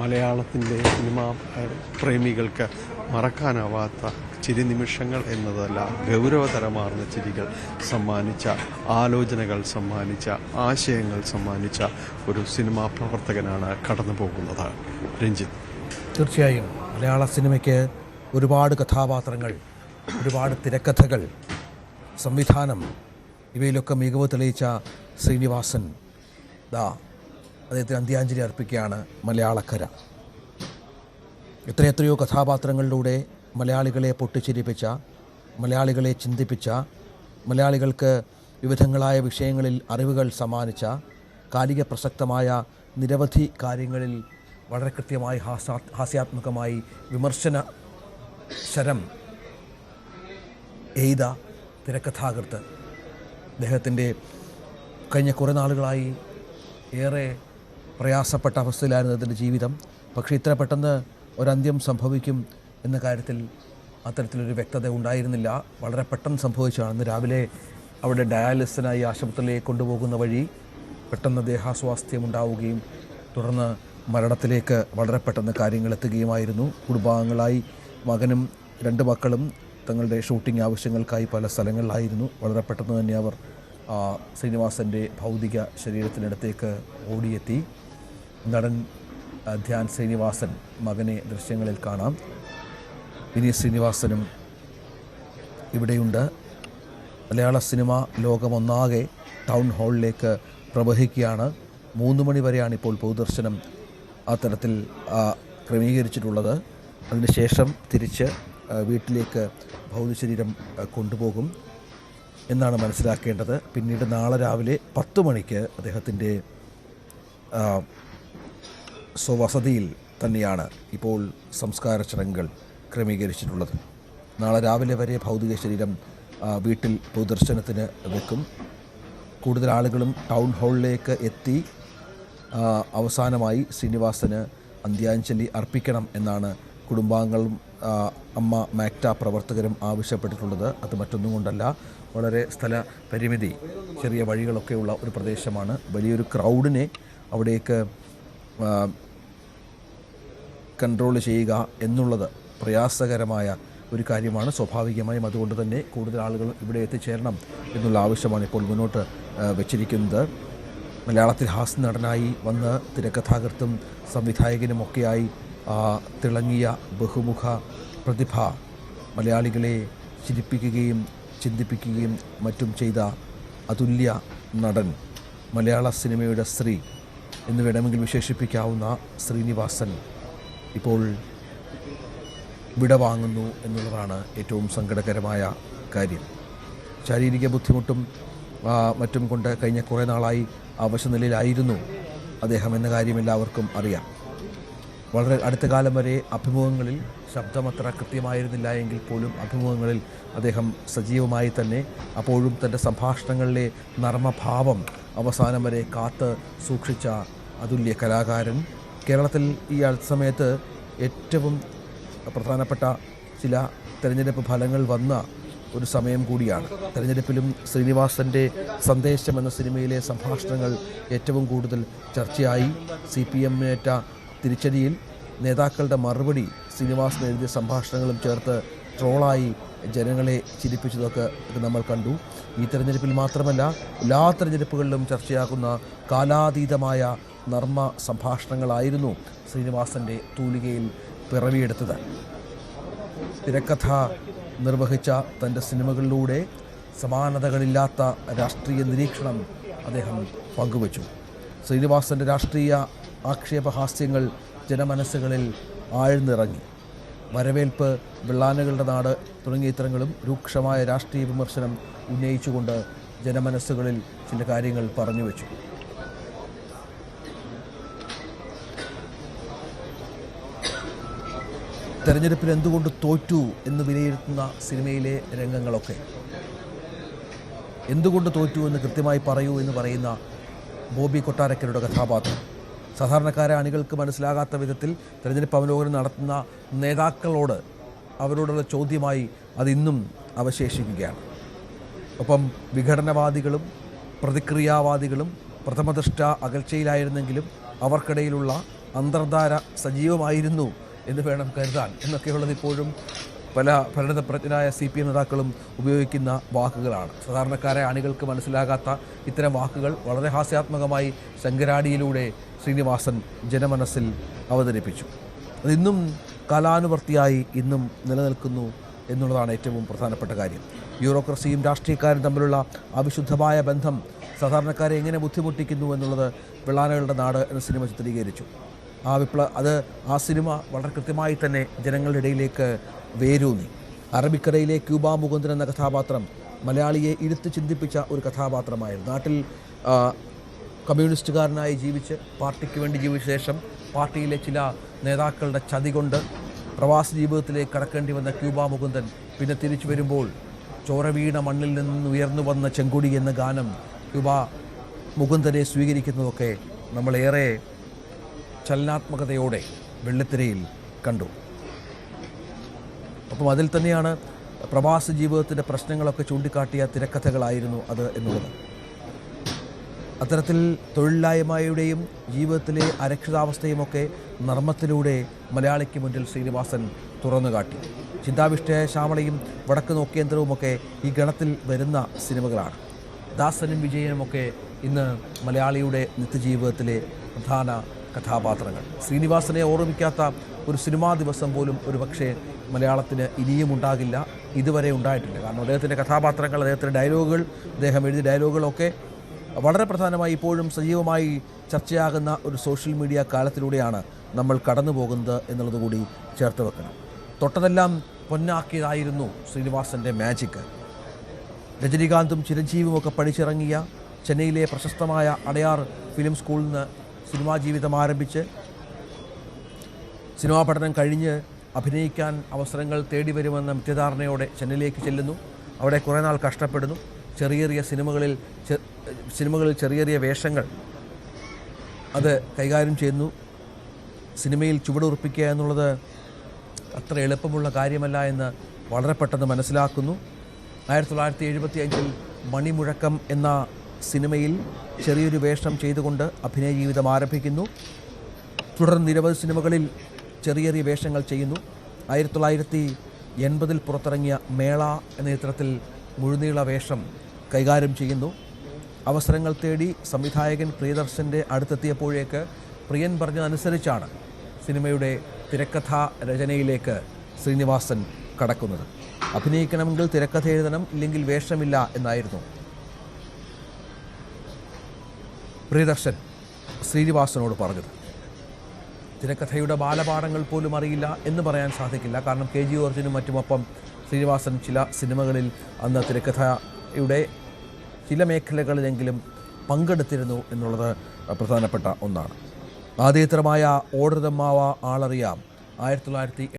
മലയാളത്തിൻ്റെ സിനിമാ പ്രേമികൾക്ക് മറക്കാനാവാത്ത ചിരി നിമിഷങ്ങൾ എന്നതല്ല, ഗൗരവതരമാർന്ന ചിരികൾ സമ്മാനിച്ച, ആലോചനകൾ സമ്മാനിച്ച, ആശയങ്ങൾ സമ്മാനിച്ച ഒരു സിനിമാ പ്രവർത്തകനാണ് കടന്നു പോകുന്നത് രഞ്ജിത്ത്. തീർച്ചയായും മലയാള സിനിമയ്ക്ക് ഒരുപാട് കഥാപാത്രങ്ങൾ, ഒരുപാട് തിരക്കഥകൾ, സംവിധാനം, ഇവയിലൊക്കെ മികവ് തെളിയിച്ച ശ്രീനിവാസൻ അദ്ദേഹത്തിന് അന്ത്യാഞ്ജലി അർപ്പിക്കുകയാണ് മലയാളക്കര. എത്രയെത്രയോ കഥാപാത്രങ്ങളിലൂടെ മലയാളികളെ പൊട്ടിച്ചിരിപ്പിച്ച, മലയാളികളെ ചിന്തിപ്പിച്ച, മലയാളികൾക്ക് വിവിധങ്ങളായ വിഷയങ്ങളിൽ അറിവുകൾ സമ്മാനിച്ച, കാലിക പ്രസക്തമായ നിരവധി കാര്യങ്ങളിൽ വളരെ കൃത്യമായി ഹാസ്യാത്മകമായി വിമർശന ശരം എയ്ത തിരക്കഥാകൃത്ത്. അദ്ദേഹത്തിൻ്റെ കഴിഞ്ഞ കുറേ നാളുകളായി ഏറെ പ്രയാസപ്പെട്ട അവസ്ഥയിലായിരുന്നു അതിൻ്റെ ജീവിതം. പക്ഷേ ഇത്ര പെട്ടെന്ന് ഒരന്ത്യം സംഭവിക്കും എന്ന കാര്യത്തിൽ അത്തരത്തിലൊരു വ്യക്തത ഉണ്ടായിരുന്നില്ല. വളരെ പെട്ടെന്ന് സംഭവിച്ചതാണ്. അന്ന് രാവിലെ അവിടെ ഡയാലിസിനായി ആശുപത്രിയിലേക്ക് കൊണ്ടുപോകുന്ന വഴി പെട്ടെന്ന് ദേഹാസ്വാസ്ഥ്യമുണ്ടാവുകയും തുടർന്ന് മരണത്തിലേക്ക് വളരെ പെട്ടെന്ന് കാര്യങ്ങൾ എത്തുകയുമായിരുന്നു. കുടുംബാംഗങ്ങളായി മകനും 2 മക്കളും തങ്ങളുടെ ഷൂട്ടിംഗ് ആവശ്യങ്ങൾക്കായി പല സ്ഥലങ്ങളിലായിരുന്നു. വളരെ പെട്ടെന്ന് തന്നെ അവർ ശ്രീനിവാസൻ്റെ ഭൗതിക ശരീരത്തിനടുത്തേക്ക് ഓടിയെത്തി. നടൻ ധ്യാൻ ശ്രീനിവാസൻ മകനെ ദൃശ്യങ്ങളിൽ കാണാം. വിനീത് ശ്രീനിവാസനും ഇവിടെയുണ്ട്. മലയാള സിനിമ ലോകമൊന്നാകെ ടൗൺ ഹാളിലേക്ക് പ്രവഹിക്കുകയാണ്. 3 മണി വരെയാണ് ഇപ്പോൾ പൊതുദർശനം അത്തരത്തിൽ ക്രമീകരിച്ചിട്ടുള്ളത്. അതിനുശേഷം തിരിച്ച് വീട്ടിലേക്ക് ഭൗതികശരീരം കൊണ്ടുപോകും എന്നാണ് മനസ്സിലാക്കേണ്ടത്. പിന്നീട് നാളെ രാവിലെ 10 മണിക്ക് അദ്ദേഹത്തിൻ്റെ സ്വവസതിയിൽ തന്നെയാണ് ഇപ്പോൾ സംസ്കാര ചടങ്ങുകൾ ക്രമീകരിച്ചിട്ടുള്ളത്. നാളെ രാവിലെ വരെ ഭൗതിക ശരീരം വീട്ടിൽ പൊതുദർശനത്തിന് വെക്കും. കൂടുതൽ ആളുകളും ടൗൺ ഹാളിലേക്ക് എത്തി അവസാനമായി ശ്രീനിവാസന് അന്ത്യാഞ്ജലി അർപ്പിക്കണം എന്നാണ് കുടുംബാംഗങ്ങളും അമ്മ മാക്ട പ്രവർത്തകരും ആവശ്യപ്പെട്ടിട്ടുള്ളത്. അത് മറ്റൊന്നും കൊണ്ടല്ല, വളരെ സ്ഥല പരിമിതി, ചെറിയ വഴികളൊക്കെയുള്ള ഒരു പ്രദേശമാണ്. വലിയൊരു ക്രൗഡിനെ അവിടേക്ക് കൺട്രോൾ ചെയ്യുക എന്നുള്ളത് പ്രയാസകരമായ ഒരു കാര്യമാണ്. സ്വാഭാവികമായും അതുകൊണ്ട് തന്നെ കൂടുതൽ ആളുകൾ ഇവിടെ എത്തിച്ചേരണം എന്നുള്ള ആവശ്യമാണ് ഇപ്പോൾ മുന്നോട്ട് വച്ചിരിക്കുന്നത്. മലയാളത്തിൽ ഹാസ്യ നടനായി വന്ന് തിരക്കഥാകൃത്തും സംവിധായകനുമൊക്കെയായി തിളങ്ങിയ ബഹുമുഖ പ്രതിഭ, മലയാളികളെ ചിരിപ്പിക്കുകയും ചിന്തിപ്പിക്കുകയും മറ്റും ചെയ്ത അതുല്യ നടൻ, മലയാള സിനിമയുടെ ശ്രീ എന്ന് വേണമെങ്കിൽ വിശേഷിപ്പിക്കാവുന്ന ശ്രീനിവാസൻ ഇപ്പോൾ വിടവാങ്ങുന്നു എന്നുള്ളതാണ് ഏറ്റവും സങ്കടകരമായ കാര്യം. ശാരീരിക ബുദ്ധിമുട്ടും മറ്റും കൊണ്ട് കഴിഞ്ഞ കുറേ നാളായി അവശനിലയിലായിരുന്നു അദ്ദേഹം എന്ന കാര്യം എല്ലാവർക്കും അറിയാം. വളരെ അടുത്ത കാലം വരെ അഭിമുഖങ്ങളിൽ ശബ്ദമത്ര കൃത്യമായിരുന്നില്ല എങ്കിൽ പോലും അഭിമുഖങ്ങളിൽ അദ്ദേഹം സജീവമായി തന്നെ അപ്പോഴും തൻ്റെ സംഭാഷണങ്ങളിലെ നർമ്മഭാവം അവസാനം വരെ കാത്ത് സൂക്ഷിച്ച അതുല്യ കലാകാരൻ. കേരളത്തിൽ ഈ അടുത്ത സമയത്ത് ഏറ്റവും പ്രധാനപ്പെട്ട ചില തെരഞ്ഞെടുപ്പ് ഫലങ്ങൾ വന്ന ഒരു സമയം കൂടിയാണ്. തെരഞ്ഞെടുപ്പിലും ശ്രീനിവാസൻ്റെ സന്ദേശം എന്ന സിനിമയിലെ സംഭാഷണങ്ങൾ ഏറ്റവും കൂടുതൽ ചർച്ചയായി. CPM-നേറ്റ തിരിച്ചടിയിൽ നേതാക്കളുടെ മറുപടി ശ്രീനിവാസൻ എഴുതിയ സംഭാഷണങ്ങളും ചേർത്ത് ട്രോളായി ജനങ്ങളെ ചിരിപ്പിച്ചതൊക്കെ നമ്മൾ കണ്ടു. ഈ തെരഞ്ഞെടുപ്പിൽ മാത്രമല്ല, എല്ലാ തെരഞ്ഞെടുപ്പുകളിലും ചർച്ചയാകുന്ന കാലാതീതമായ നർമ്മ സംഭാഷണങ്ങളായിരുന്നു ശ്രീനിവാസൻ്റെ തൂലികയിൽ പിറവിയെടുത്തത്. തിരക്കഥ നിർവഹിച്ച തൻ്റെ സിനിമകളിലൂടെ സമാനതകളില്ലാത്ത രാഷ്ട്രീയ നിരീക്ഷണം അദ്ദേഹം പങ്കുവച്ചു. ശ്രീനിവാസൻ്റെ രാഷ്ട്രീയ ആക്ഷേപഹാസ്യങ്ങൾ ജനമനസ്സുകളിൽ ആഴ്ന്നിറങ്ങി. വരവേൽപ്പ്, വെള്ളാനകളുടെ നാട് തുടങ്ങിയ ഇത്തരങ്ങളും രൂക്ഷമായ രാഷ്ട്രീയ വിമർശനം ഉന്നയിച്ചുകൊണ്ട് ജനമനസ്സുകളിൽ ചില കാര്യങ്ങൾ പറഞ്ഞു വച്ചു. തെരഞ്ഞെടുപ്പിൽ എന്തുകൊണ്ട് തോറ്റു എന്ന് വിലയിരുത്തുന്ന സിനിമയിലെ രംഗങ്ങളൊക്കെ, എന്തുകൊണ്ട് തോറ്റു എന്ന് കൃത്യമായി പറയൂ എന്ന് പറയുന്ന ബോബി കൊട്ടാരക്കരുടെ കഥാപാത്രം, സാധാരണക്കാരെ അണികൾക്ക് മനസ്സിലാകാത്ത വിധത്തിൽ തെരഞ്ഞെടുപ്പ് അവലോകനം നടത്തുന്ന നേതാക്കളോട് അവരോടുള്ള ചോദ്യമായി അതിന്നും അവശേഷിക്കുകയാണ്. ഒപ്പം വിഘടനവാദികളും പ്രതിക്രിയാവാദികളും പ്രഥമദൃഷ്ട അകൽച്ചയിലായിരുന്നെങ്കിലും അവർക്കിടയിലുള്ള അന്തർധാര സജീവമായിരുന്നു എന്ന് വേണം കരുതാൻ എന്നൊക്കെയുള്ളത് ഇപ്പോഴും പല ഭരണതപ്രജ്ഞരായ CPM നേതാക്കളും ഉപയോഗിക്കുന്ന വാക്കുകളാണ്. സാധാരണക്കാരെ അണികൾക്ക് മനസ്സിലാകാത്ത ഇത്തരം വാക്കുകൾ വളരെ ഹാസ്യാത്മകമായി ശങ്കരാടിയിലൂടെ ശ്രീനിവാസൻ ജനമനസ്സിൽ അവതരിപ്പിച്ചു. അതിന്നും കാലാനുവർത്തിയായി ഇന്നും നിലനിൽക്കുന്നു എന്നുള്ളതാണ് ഏറ്റവും പ്രധാനപ്പെട്ട കാര്യം. ബ്യൂറോക്രസിയും രാഷ്ട്രീയക്കാരും തമ്മിലുള്ള അവിശുദ്ധമായ ബന്ധം സാധാരണക്കാരെ എങ്ങനെ ബുദ്ധിമുട്ടിക്കുന്നു എന്നുള്ളത് വെള്ളാനകളുടെ നാട് എന്ന സിനിമ ചിത്രീകരിച്ചു. ആ സിനിമ വളരെ കൃത്യമായി തന്നെ ജനങ്ങളുടെ ഇടയിലേക്ക് വേരൂന്നി. അറബിക്കടയിലെ ക്യൂബ മുകുന്ദൻ എന്ന കഥാപാത്രം മലയാളിയെ ഇരുത്തി ചിന്തിപ്പിച്ച ഒരു കഥാപാത്രമായിരുന്നു. നാട്ടിൽ കമ്മ്യൂണിസ്റ്റുകാരനായി ജീവിച്ച് പാർട്ടിക്ക് വേണ്ടി ജീവിച്ച ശേഷം പാർട്ടിയിലെ ചില നേതാക്കളുടെ ചതി കൊണ്ട് പ്രവാസ ജീവിതത്തിലേക്ക് കടക്കേണ്ടി വന്ന ക്യൂബ മുകുന്ദൻ പിന്നെ തിരിച്ചു വരുമ്പോൾ ചോരവീണ മണ്ണിൽ നിന്ന് ഉയർന്നു വന്ന ചെങ്കൊടി എന്ന ഗാനം ക്യൂബ മുകുന്ദനെ സ്വീകരിക്കുന്നതൊക്കെ നമ്മളേറെ ചലനാത്മകതയോടെ വെള്ളിത്തിരയിൽ കണ്ടു. അപ്പം അതിൽ തന്നെയാണ് പ്രവാസ ജീവിതത്തിൻ്റെ പ്രശ്നങ്ങളൊക്കെ ചൂണ്ടിക്കാട്ടിയ തിരക്കഥകളായിരുന്നു അത് എന്നുള്ളത്. അത്തരത്തിൽ തൊഴിലില്ലായ്മയുടെയും ജീവിതത്തിലെ അരക്ഷിതാവസ്ഥയുമൊക്കെ നർമ്മത്തിലൂടെ മലയാളിക്ക് മുന്നിൽ ശ്രീനിവാസൻ തുറന്നു കാട്ടി. ചിന്താവിഷ്ടയായ ശ്യാമളയും വടക്ക് നോക്കിയന്ത്രവുമൊക്കെ ഈ ഗണത്തിൽ വരുന്ന സിനിമകളാണ്. ദാസനും വിജയനുമൊക്കെ ഇന്ന് മലയാളിയുടെ നിത്യജീവിതത്തിലെ പ്രധാന കഥാപാത്രങ്ങൾ. ശ്രീനിവാസനെ ഓർമ്മിക്കാത്ത ഒരു സിനിമാ ദിവസം പോലും ഒരു പക്ഷേ മലയാളത്തിന് ഇനിയും ഉണ്ടാകില്ല, ഇതുവരെ ഉണ്ടായിട്ടില്ല. കാരണം അദ്ദേഹത്തിൻ്റെ കഥാപാത്രങ്ങൾ, അദ്ദേഹത്തിൻ്റെ ഡയലോഗുകൾ, അദ്ദേഹം എഴുതിയ ഡയലോഗുകളൊക്കെ വളരെ പ്രധാനമായി ഇപ്പോഴും സജീവമായി ചർച്ചയാകുന്ന ഒരു സോഷ്യൽ മീഡിയ കാലത്തിലൂടെയാണ് നമ്മൾ കടന്നു പോകുന്നത് എന്നുള്ളത് കൂടി ചേർത്ത് വെക്കണം. തൊട്ടതെല്ലാം പൊന്നാക്കിയതായിരുന്നു ശ്രീനിവാസൻ്റെ മാജിക്ക്. രജനീകാന്തും ചിരഞ്ജീവിയുമൊക്കെ പഠിച്ചിറങ്ങിയ ചെന്നൈയിലെ പ്രശസ്തമായ അടയാർ ഫിലിം സ്കൂളിൽ നിന്ന് സിനിമാ ജീവിതം ആരംഭിച്ച് സിനിമാ പഠനം കഴിഞ്ഞ് അഭിനയിക്കാൻ അവസരങ്ങൾ തേടി വരുമെന്ന മിഥ്യാധാരണയോടെ ചെന്നൈയിലേക്ക് ചെല്ലുന്നു. അവിടെ കുറേ നാൾ കഷ്ടപ്പെടുന്നു. ചെറിയ സിനിമകളിൽ ചെറിയ വേഷങ്ങൾ അത് കൈകാര്യം ചെയ്യുന്നു. സിനിമയിൽ ചുവടുറപ്പിക്കുക എന്നുള്ളത് അത്ര എളുപ്പമുള്ള കാര്യമല്ല എന്ന് വളരെ പെട്ടെന്ന് മനസ്സിലാക്കുന്നു. 1975 മണിമുഴക്കം എന്ന സിനിമയിൽ ചെറിയൊരു വേഷം ചെയ്തുകൊണ്ട് അഭിനയ ജീവിതം ആരംഭിക്കുന്നു. തുടർന്ന് നിരവധി സിനിമകളിൽ ചെറിയ വേഷങ്ങൾ ചെയ്യുന്നു. 1980 പുറത്തിറങ്ങിയ മേള എന്ന ചിത്രത്തിൽ മുഴുനീള വേഷം കൈകാര്യം ചെയ്യുന്നു. അവസരങ്ങൾ തേടി സംവിധായകൻ പ്രിയദർശൻ്റെ അടുത്തെത്തിയപ്പോഴേക്ക് പ്രിയൻ പറഞ്ഞതനുസരിച്ചാണ് സിനിമയുടെ തിരക്കഥാ രചനയിലേക്ക് ശ്രീനിവാസൻ കടക്കുന്നത്. അഭിനയിക്കണമെങ്കിൽ തിരക്കഥ എഴുതണം, ഇല്ലെങ്കിൽ വേഷമില്ല എന്നായിരുന്നു പ്രിയദർശൻ ശ്രീനിവാസനോട് പറഞ്ഞത്. തിരക്കഥയുടെ ബാലപാഠങ്ങൾ പോലും അറിയില്ല എന്ന് പറയാൻ സാധിക്കില്ല. കാരണം KG ജോർജിനും മറ്റുമൊപ്പം ശ്രീനിവാസൻ ചില സിനിമകളിൽ അന്ന് തിരക്കഥയുടെ ചില മേഖലകളിലെങ്കിലും പങ്കെടുത്തിരുന്നു എന്നുള്ളത് പ്രധാനപ്പെട്ട ഒന്നാണ്. ആദ്യതരമായ ഓർഡർ ദമ്മാവ ആളറിയാം 1980